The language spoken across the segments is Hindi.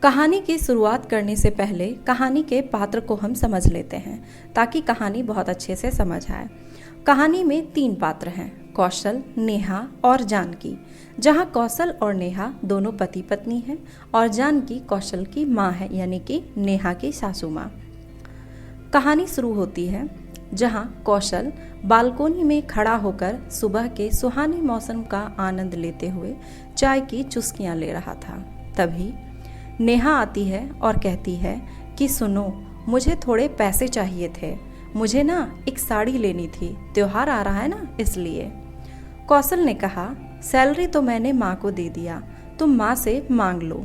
कहानी की शुरुआत करने से पहले कहानी के पात्र को हम समझ लेते हैं ताकि कहानी बहुत अच्छे से समझ आए। कहानी में 3 पात्र हैं, कौशल, नेहा और जानकी। जहां कौशल और नेहा दोनों पति पत्नी हैं और जानकी कौशल की माँ है, यानी कि नेहा की सासू माँ। कहानी शुरू होती है जहां कौशल बालकोनी में खड़ा होकर सुबह के सुहाने मौसम का आनंद लेते हुए चाय की चुस्कियां ले रहा था। तभी नेहा आती है और कहती है कि सुनो, मुझे थोड़े पैसे चाहिए थे, मुझे ना एक साड़ी लेनी थी, त्योहार आ रहा है ना इसलिए। कौशल ने कहा, सैलरी तो मैंने माँ को दे दिया, तुम माँ से मांग लो।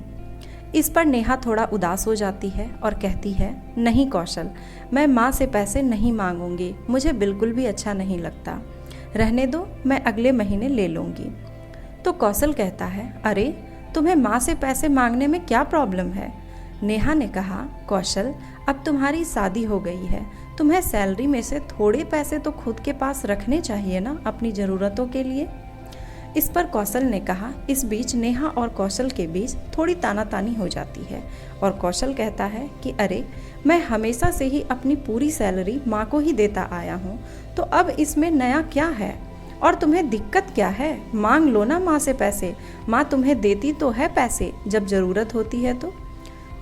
इस पर नेहा थोड़ा उदास हो जाती है और कहती है, नहीं कौशल, मैं माँ से पैसे नहीं मांगूंगी, मुझे बिल्कुल भी अच्छा नहीं लगता, रहने दो, मैं अगले महीने ले लूँगी। तो कौशल कहता है, अरे तुम्हें माँ से पैसे मांगने में क्या प्रॉब्लम है। नेहा ने कहा, कौशल, अब तुम्हारी शादी हो गई है, तुम्हें सैलरी में से थोड़े पैसे तो खुद के पास रखने चाहिए ना अपनी ज़रूरतों के लिए। इस पर कौशल ने कहा, इस बीच नेहा और कौशल के बीच थोड़ी तानातानी हो जाती है और कौशल कहता है कि अरे, मैं हमेशा से ही अपनी पूरी सैलरी माँ को ही देता आया हूँ, तो अब इसमें नया क्या है और तुम्हें दिक्कत क्या है, मांग लो ना माँ से पैसे, माँ तुम्हें देती तो है पैसे जब ज़रूरत होती है तो।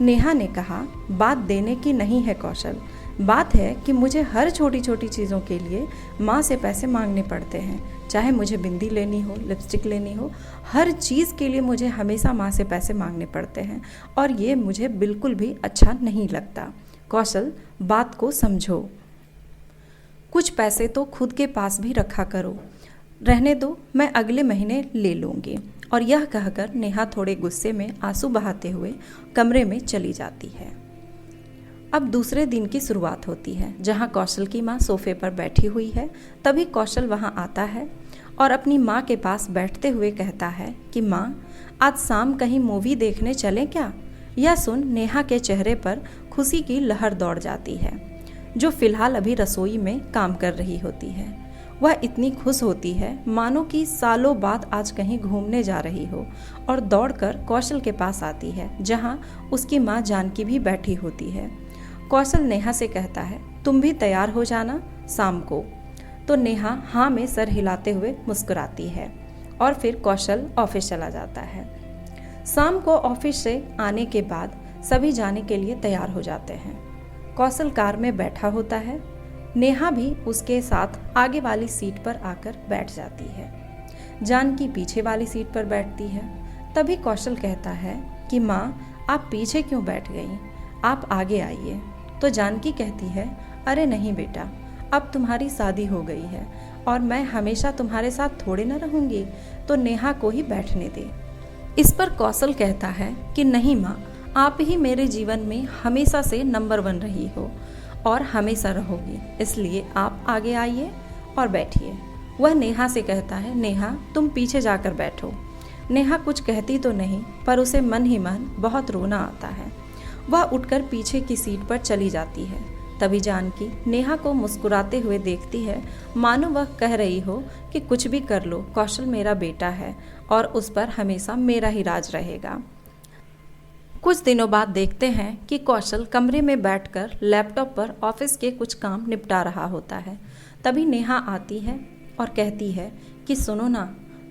नेहा ने कहा, बात देने की नहीं है कौशल, बात है कि मुझे हर छोटी छोटी चीज़ों के लिए माँ से पैसे मांगने पड़ते हैं, चाहे मुझे बिंदी लेनी हो, लिपस्टिक लेनी हो, हर चीज़ के लिए मुझे हमेशा माँ से पैसे मांगने पड़ते हैं और ये मुझे बिल्कुल भी अच्छा नहीं लगता। कौशल, बात को समझो, कुछ पैसे तो खुद के पास भी रखा करो, रहने दो, मैं अगले महीने ले लूँगी। और यह कहकर नेहा थोड़े गुस्से में आंसू बहाते हुए कमरे में चली जाती है। अब दूसरे दिन की शुरुआत होती है जहां कौशल की माँ सोफे पर बैठी हुई है। तभी कौशल वहां आता है और अपनी माँ के पास बैठते हुए कहता है कि माँ, आज शाम कहीं मूवी देखने चलें क्या। यह सुन नेहा के चेहरे पर खुशी की लहर दौड़ जाती है, जो फिलहाल अभी रसोई में काम कर रही होती है। वह इतनी खुश होती है मानो कि सालों बाद आज कहीं घूमने जा रही हो और दौड़कर कौशल के पास आती है जहां उसकी माँ जानकी भी बैठी होती है। कौशल नेहा से कहता है, तुम भी तैयार हो जाना शाम को। तो नेहा हाँ में सर हिलाते हुए मुस्कुराती है और फिर कौशल ऑफिस चला जाता है। शाम को ऑफिस से आने के बाद सभी जाने के लिए तैयार हो जाते हैं। कौशल कार में बैठा होता है, नेहा भी उसके साथ आगे वाली सीट पर आकर बैठ जाती है। जानकी पीछे वाली सीट पर बैठती है। तभी कौशल कहता है कि माँ, आप पीछे क्यों बैठ गई, आप आगे आइए। तो जानकी कहती है, अरे नहीं बेटा, अब तुम्हारी शादी हो गई है और मैं हमेशा तुम्हारे साथ थोड़े न रहूँगी, तो नेहा को ही बैठने दे। इस पर कौशल कहता है कि नहीं माँ, आप ही मेरे जीवन में हमेशा से नंबर 1 रही हो और हमेशा रहोगी, इसलिए आप आगे आइए और बैठिए। वह नेहा से कहता है, नेहा तुम पीछे जाकर बैठो। नेहा कुछ कहती तो नहीं, पर उसे मन ही मन बहुत रोना आता है। वह उठकर पीछे की सीट पर चली जाती है। तभी जानकी नेहा को मुस्कुराते हुए देखती है, मानो वह कह रही हो कि कुछ भी कर लो, कौशल मेरा बेटा है और उस पर हमेशा मेरा ही राज रहेगा। कुछ दिनों बाद देखते हैं कि कौशल कमरे में बैठकर लैपटॉप पर ऑफिस के कुछ काम निपटा रहा होता है। तभी नेहा आती है और कहती है कि सुनो ना,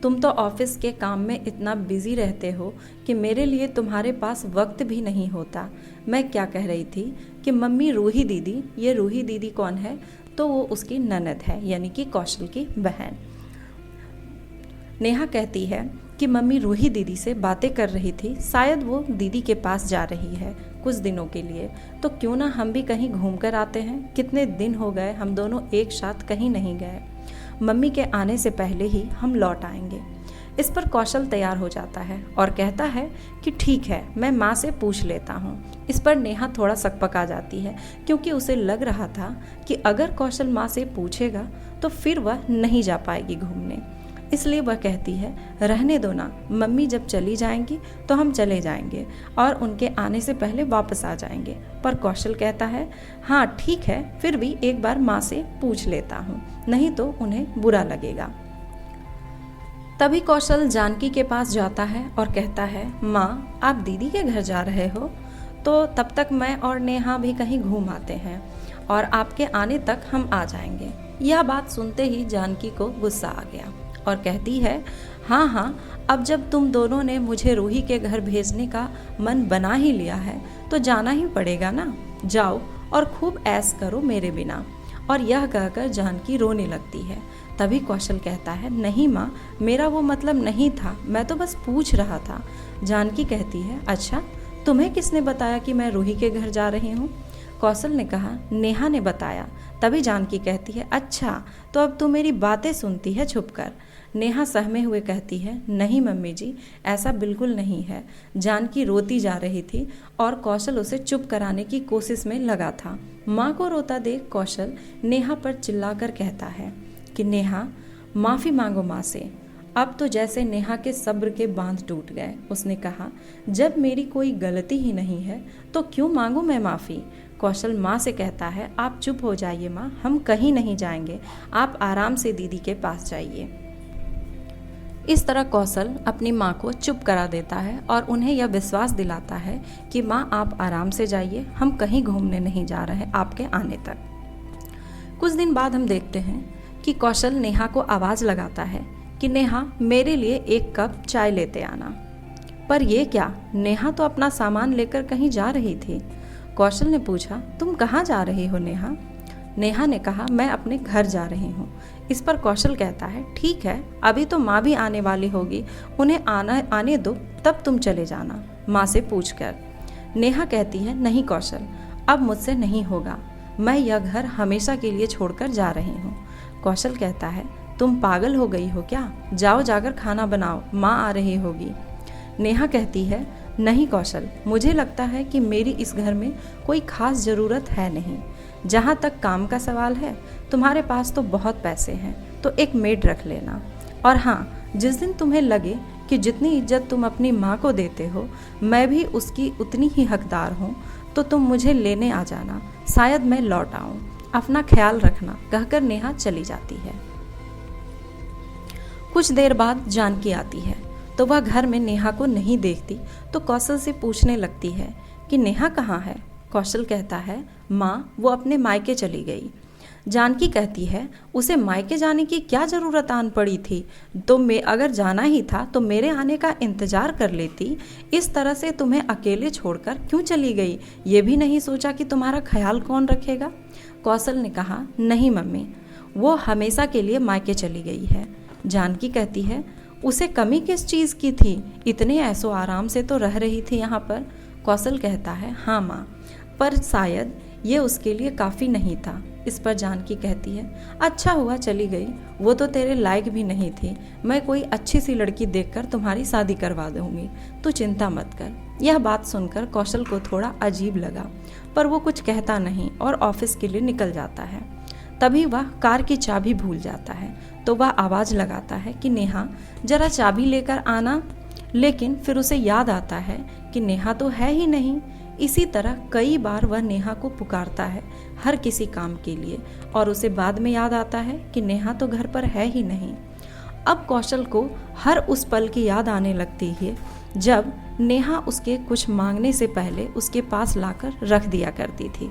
तुम तो ऑफिस के काम में इतना बिजी रहते हो कि मेरे लिए तुम्हारे पास वक्त भी नहीं होता। मैं क्या कह रही थी कि मम्मी रूही दीदी, ये रूही दीदी कौन है, तो वो उसकी ननद है, यानी कि कौशल की बहन। नेहा कहती है कि मम्मी रूही दीदी से बातें कर रही थी, शायद वो दीदी के पास जा रही है कुछ दिनों के लिए, तो क्यों ना हम भी कहीं घूम कर आते हैं, कितने दिन हो गए हम दोनों एक साथ कहीं नहीं गए, मम्मी के आने से पहले ही हम लौट आएंगे। इस पर कौशल तैयार हो जाता है और कहता है कि ठीक है, मैं माँ से पूछ लेता हूँ। इस पर नेहा थोड़ा सकपका जाती है क्योंकि उसे लग रहा था कि अगर कौशल माँ से पूछेगा तो फिर वह नहीं जा पाएगी घूमने। इसलिए वह कहती है, रहने दो ना, मम्मी जब चली जाएंगी तो हम चले जाएंगे और उनके आने से पहले वापस आ जाएंगे। पर कौशल कहता है, हाँ ठीक है, फिर भी एक बार माँ से पूछ लेता हूँ, नहीं तो उन्हें बुरा लगेगा। तभी कौशल जानकी के पास जाता है और कहता है, माँ आप दीदी के घर जा रहे हो, तो तब तक मैं और नेहा भी कहीं घूम आते हैं और आपके आने तक हम आ जाएंगे। यह बात सुनते ही जानकी को गुस्सा आ गया और कहती है, हाँ हाँ, अब जब तुम दोनों ने मुझे रूही के घर भेजने का मन बना ही लिया है तो जाना ही पड़ेगा ना। जाओ और खूब ऐश करो मेरे बिना। और यह कहकर जानकी रोने लगती है। तभी कौशल कहता है, नहीं माँ, मेरा वो मतलब नहीं था, मैं तो बस पूछ रहा था। जानकी कहती है, अच्छा, तुम्हें किसने बताया कि मैं रूही के घर जा रही हूँ? कौशल ने कहा, नेहा ने बताया। तभी जानकी कहती है, अच्छा, तो अब तू मेरी बातें सुनती है छुपकर। नेहा सहमे हुए कहती है, नहीं मम्मी जी, ऐसा बिल्कुल नहीं है। जानकी रोती जा रही थी और कौशल उसे चुप कराने की कोशिश में लगा था। माँ को रोता देख कौशल नेहा पर चिल्लाकर कहता है कि नेहा, माफ़ी मांगो माँ से। अब तो जैसे नेहा के सब्र के बांध टूट गए। उसने कहा, जब मेरी कोई गलती ही नहीं है तो क्यों मांगू मैं माफ़ी? कौशल माँ से कहता है, आप चुप हो जाइए माँ, हम कहीं नहीं जाएंगे, आप आराम से दीदी के पास जाइए। इस तरह कौशल अपनी माँ को चुप करा देता है और उन्हें यह विश्वास दिलाता है कि माँ आप आराम से जाइए, हम कहीं घूमने नहीं जा रहे आपके आने तक। कुछ दिन बाद हम देखते हैं कि कौशल नेहा को आवाज़ लगाता है कि नेहा, मेरे लिए एक कप चाय लेते आना। पर ये क्या, नेहा तो अपना सामान लेकर कहीं जा रही थी। कौशल ने पूछा, तुम कहाँ जा रही हो नेहा? नेहा ने कहा, मैं अपने घर जा रही हूँ। इस पर कौशल कहता है, ठीक है, अभी तो माँ भी आने वाली होगी, उन्हें आने दो, तब तुम चले जाना माँ से पूछकर। नेहा कहती है, नहीं कौशल, अब मुझसे नहीं होगा, मैं यह घर हमेशा के लिए छोड़कर जा रही हूँ। कौशल कहता है, तुम पागल हो गई हो क्या? जाओ जाकर खाना बनाओ, माँ आ रही होगी। नेहा कहती है, नहीं कौशल, मुझे लगता है कि मेरी इस घर में कोई खास ज़रूरत है नहीं। जहाँ तक काम का सवाल है, तुम्हारे पास तो बहुत पैसे हैं, तो एक मेड रख लेना। और हाँ, जिस दिन तुम्हें लगे कि जितनी इज्जत तुम अपनी माँ को देते हो मैं भी उसकी उतनी ही हकदार हूँ, तो तुम मुझे लेने आ जाना, शायद मैं लौट आऊँ। अपना ख्याल रखना, कहकर नेहा चली जाती है। कुछ देर बाद जानकी आती है तो वह घर में नेहा को नहीं देखती, तो कौशल से पूछने लगती है कि नेहा कहाँ है? कौशल कहता है, माँ, वो अपने मायके चली गई। जानकी कहती है, उसे मायके जाने की क्या ज़रूरत आन पड़ी थी? तो अगर जाना ही था तो मेरे आने का इंतज़ार कर लेती। इस तरह से तुम्हें अकेले छोड़कर क्यों चली गई? ये भी नहीं सोचा कि तुम्हारा ख्याल कौन रखेगा? कौशल ने कहा, नहीं मम्मी, वो हमेशा के लिए मायके चली गई है। जानकी कहती है, उसे कमी किस चीज़ की थी? इतने ऐसो आराम से तो रह रही थी यहाँ पर। कौशल कहता है, हाँ माँ, पर शायद ये उसके लिए काफ़ी नहीं था। इस पर जानकी कहती है, अच्छा हुआ चली गई, वो तो तेरे लायक भी नहीं थी। मैं कोई अच्छी सी लड़की देखकर तुम्हारी शादी करवा दूंगी, तू चिंता मत कर। यह बात सुनकर कौशल को थोड़ा अजीब लगा, पर वो कुछ कहता नहीं और ऑफिस के लिए निकल जाता है। तभी वह कार की चाबी भूल जाता है, तो वह आवाज़ लगाता है कि नेहा, जरा चाबी लेकर आना। लेकिन फिर उसे याद आता है कि नेहा तो है ही नहीं। इसी तरह कई बार वह नेहा को पुकारता है हर किसी काम के लिए, और उसे बाद में याद आता है कि नेहा तो घर पर है ही नहीं। अब कौशल को हर उस पल की याद आने लगती है जब नेहा उसके कुछ मांगने से पहले उसके पास लाकर रख दिया करती थी।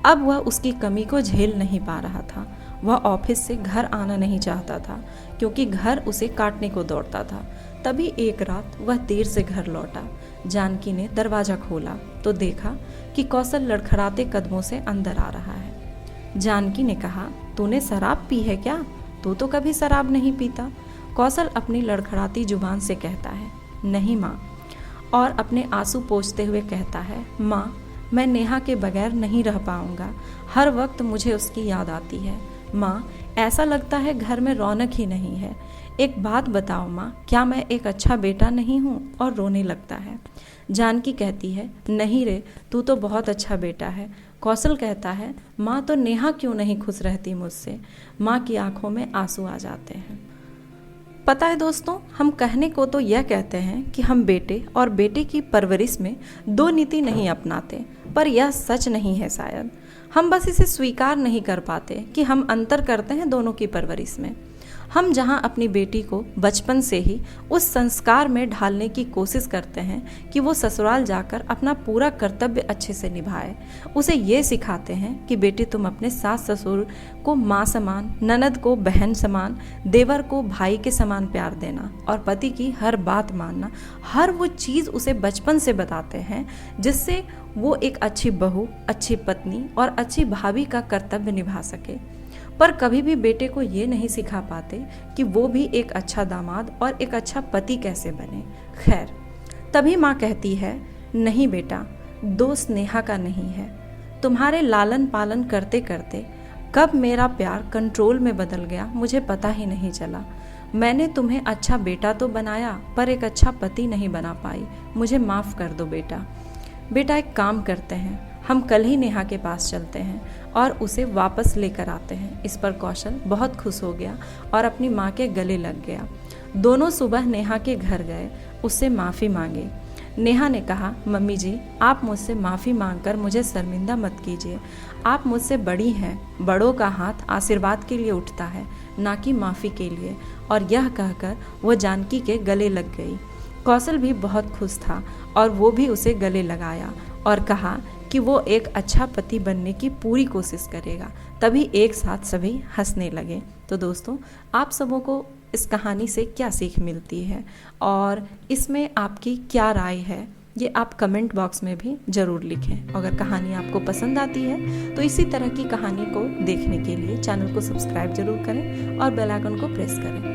अब वह उसकी कमी को झेल नहीं पा रहा था। वह ऑफिस से घर आना नहीं चाहता था क्योंकि घर उसे काटने को दौड़ता था। तभी एक रात वह देर से घर लौटा। जानकी ने दरवाज़ा खोला तो देखा कि कौशल लड़खड़ाते कदमों से अंदर आ रहा है। जानकी ने कहा, तूने शराब पी है क्या? तू तो कभी शराब नहीं पीता। कौशल अपनी लड़खड़ाती जुबान से कहता है, नहीं माँ, और अपने आंसू पोंछते हुए कहता है, माँ, मैं नेहा के बगैर नहीं रह पाऊँगा। हर वक्त मुझे उसकी याद आती है। माँ, ऐसा लगता है घर में रौनक ही नहीं है। एक बात बताओ माँ, क्या मैं एक अच्छा बेटा नहीं हूँ? और रोने लगता है। जानकी कहती है, नहीं रे, तू तो बहुत अच्छा बेटा है। कौशल कहता है, माँ, तो नेहा क्यों नहीं खुश रहती मुझसे? माँ की आंखों में आंसू आ जाते हैं। पता है दोस्तों, हम कहने को तो यह कहते हैं कि हम बेटे और बेटे की परवरिश में दो नीति नहीं अपनाते, पर यह सच नहीं है। शायद हम बस इसे स्वीकार नहीं कर पाते कि हम अंतर करते हैं दोनों की परवरिश में। हम जहां अपनी बेटी को बचपन से ही उस संस्कार में ढालने की कोशिश करते हैं कि वो ससुराल जाकर अपना पूरा कर्तव्य अच्छे से निभाए, उसे ये सिखाते हैं कि बेटी तुम अपने सास ससुर को माँ समान, ननद को बहन समान, देवर को भाई के समान प्यार देना और पति की हर बात मानना, हर वो चीज़ उसे बचपन से बताते हैं जिससे वो एक अच्छी बहू, अच्छी पत्नी और अच्छी भाभी का कर्तव्य निभा सके। पर कभी भी बेटे को ये नहीं सिखा पाते कि वो भी एक अच्छा दामाद और एक अच्छा पति कैसे बने। खैर, तभी माँ कहती है, नहीं बेटा, दोस्त नेहा का नहीं है। तुम्हारे लालन पालन करते करते कब मेरा प्यार कंट्रोल में बदल गया मुझे पता ही नहीं चला। मैंने तुम्हें अच्छा बेटा तो बनाया पर एक अच्छा पति नहीं बना पाई। मुझे माफ़ कर दो बेटा। बेटा एक काम करते हैं, हम कल ही नेहा के पास चलते हैं और उसे वापस लेकर आते हैं। इस पर कौशल बहुत खुश हो गया और अपनी माँ के गले लग गया। दोनों सुबह नेहा के घर गए, उससे माफ़ी मांगे। नेहा ने कहा, मम्मी जी, आप मुझसे माफ़ी मांगकर मुझे शर्मिंदा मत कीजिए। आप मुझसे बड़ी हैं, बड़ों का हाथ आशीर्वाद के लिए उठता है, ना कि माफ़ी के लिए। और यह कहकर वो जानकी के गले लग गई। कौशल भी बहुत खुश था और वो भी उसे गले लगाया और कहा कि वो एक अच्छा पति बनने की पूरी कोशिश करेगा। तभी एक साथ सभी हंसने लगे। तो दोस्तों, आप सबों को इस कहानी से क्या सीख मिलती है और इसमें आपकी क्या राय है, ये आप कमेंट बॉक्स में भी ज़रूर लिखें। अगर कहानी आपको पसंद आती है तो इसी तरह की कहानी को देखने के लिए चैनल को सब्सक्राइब जरूर करें और बेल आइकन को प्रेस करें।